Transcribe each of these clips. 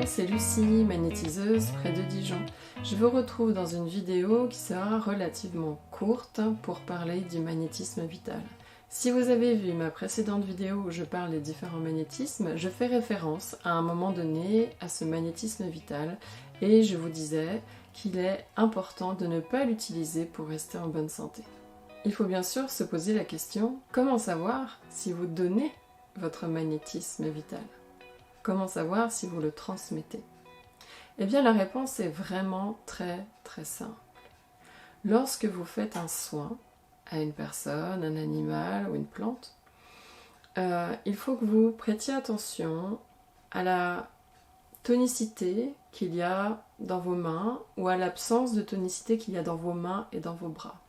c'est Lucie, magnétiseuse près de Dijon. Je vous retrouve dans une vidéo qui sera relativement courte pour parler du magnétisme vital. Si vous avez vu ma précédente vidéo où je parle des différents magnétismes, je fais référence à un moment donné à ce magnétisme vital et je vous disais qu'il est important de ne pas l'utiliser pour rester en bonne santé. Il faut bien sûr se poser la question, comment savoir si vous donnez votre magnétisme vital? Comment savoir si vous le transmettez? Eh bien la réponse est vraiment très simple. Lorsque vous faites un soin à une personne, un animal ou une plante, il faut que vous prêtiez attention à la tonicité qu'il y a dans vos mains ou à l'absence de tonicité qu'il y a dans vos mains et dans vos bras.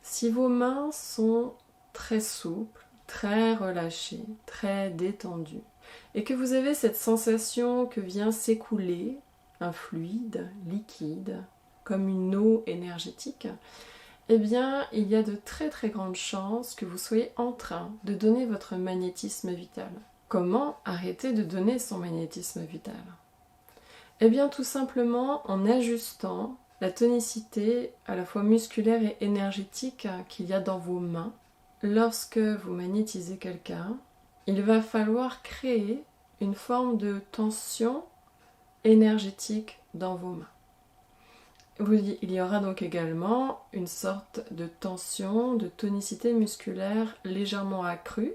Si vos mains sont très souples, très relâchées, très détendues, et que vous avez cette sensation que vient s'écouler un fluide, liquide, comme une eau énergétique, eh bien, il y a de très grandes chances que vous soyez en train de donner votre magnétisme vital. Comment arrêter de donner son magnétisme vital? Eh bien, tout simplement en ajustant la tonicité à la fois musculaire et énergétique qu'il y a dans vos mains. Lorsque vous magnétisez quelqu'un, il va falloir créer une forme de tension énergétique dans vos mains. Il y aura donc également une sorte de tension, de tonicité musculaire légèrement accrue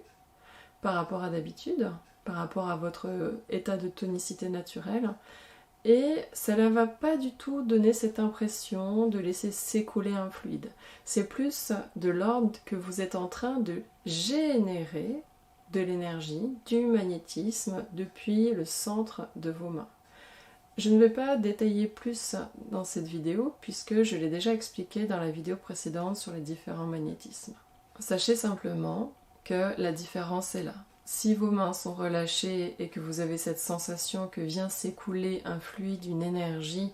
par rapport à d'habitude, par rapport à votre état de tonicité naturel. Et ça ne va pas du tout donner cette impression de laisser s'écouler un fluide. C'est plus de l'ordre que vous êtes en train de générer de l'énergie, du magnétisme depuis le centre de vos mains. Je ne vais pas détailler plus dans cette vidéo puisque je l'ai déjà expliqué dans la vidéo précédente sur les différents magnétismes. Sachez simplement que la différence est là. Si vos mains sont relâchées et que vous avez cette sensation que vient s'écouler un fluide, une énergie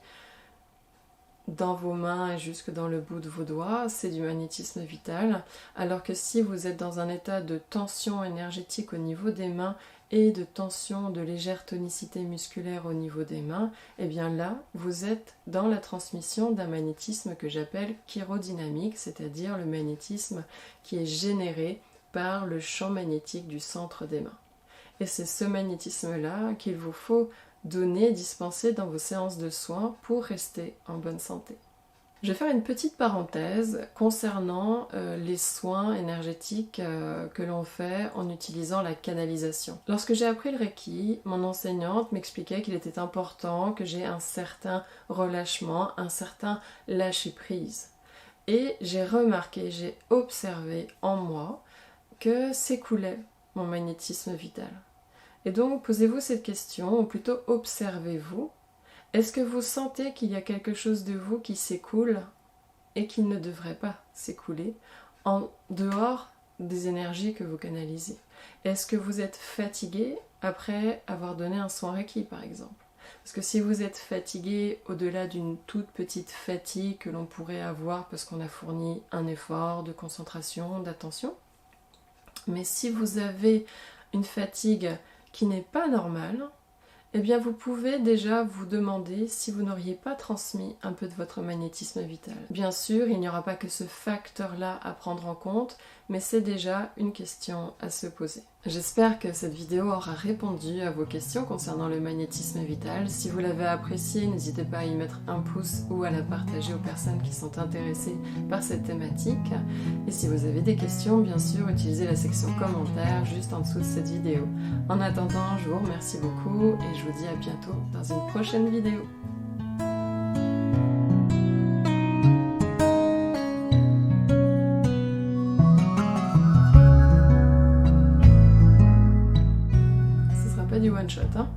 dans vos mains et jusque dans le bout de vos doigts, c'est du magnétisme vital. Alors que si vous êtes dans un état de tension énergétique au niveau des mains et de tension, de légère tonicité musculaire au niveau des mains, eh bien là, vous êtes dans la transmission d'un magnétisme que j'appelle chirodynamique, c'est-à-dire le magnétisme qui est généré par le champ magnétique du centre des mains. Et c'est ce magnétisme-là qu'il vous faut donner, dispenser dans vos séances de soins pour rester en bonne santé. Je vais faire une petite parenthèse concernant les soins énergétiques que l'on fait en utilisant la canalisation. Lorsque j'ai appris le Reiki, mon enseignante m'expliquait qu'il était important que j'ai un certain relâchement, un certain lâcher-prise. Et j'ai remarqué, j'ai observé en moi que s'écoulait mon magnétisme vital. Et donc posez-vous cette question, ou plutôt observez-vous. Est-ce que vous sentez qu'il y a quelque chose de vous qui s'écoule et qui ne devrait pas s'écouler en dehors des énergies que vous canalisez? Est-ce que vous êtes fatigué après avoir donné un soin Reiki par exemple? Parce que si vous êtes fatigué au-delà d'une toute petite fatigue que l'on pourrait avoir parce qu'on a fourni un effort de concentration, d'attention, mais si vous avez une fatigue qui n'est pas normale, eh bien vous pouvez déjà vous demander si vous n'auriez pas transmis un peu de votre magnétisme vital. Bien sûr, il n'y aura pas que ce facteur-là à prendre en compte, mais c'est déjà une question à se poser. J'espère que cette vidéo aura répondu à vos questions concernant le magnétisme vital. Si vous l'avez appréciée, n'hésitez pas à y mettre un pouce ou à la partager aux personnes qui sont intéressées par cette thématique. Et si vous avez des questions, bien sûr, utilisez la section commentaires juste en dessous de cette vidéo. En attendant, je vous remercie beaucoup et je vous dis à bientôt dans une prochaine vidéo. Du one shot, hein.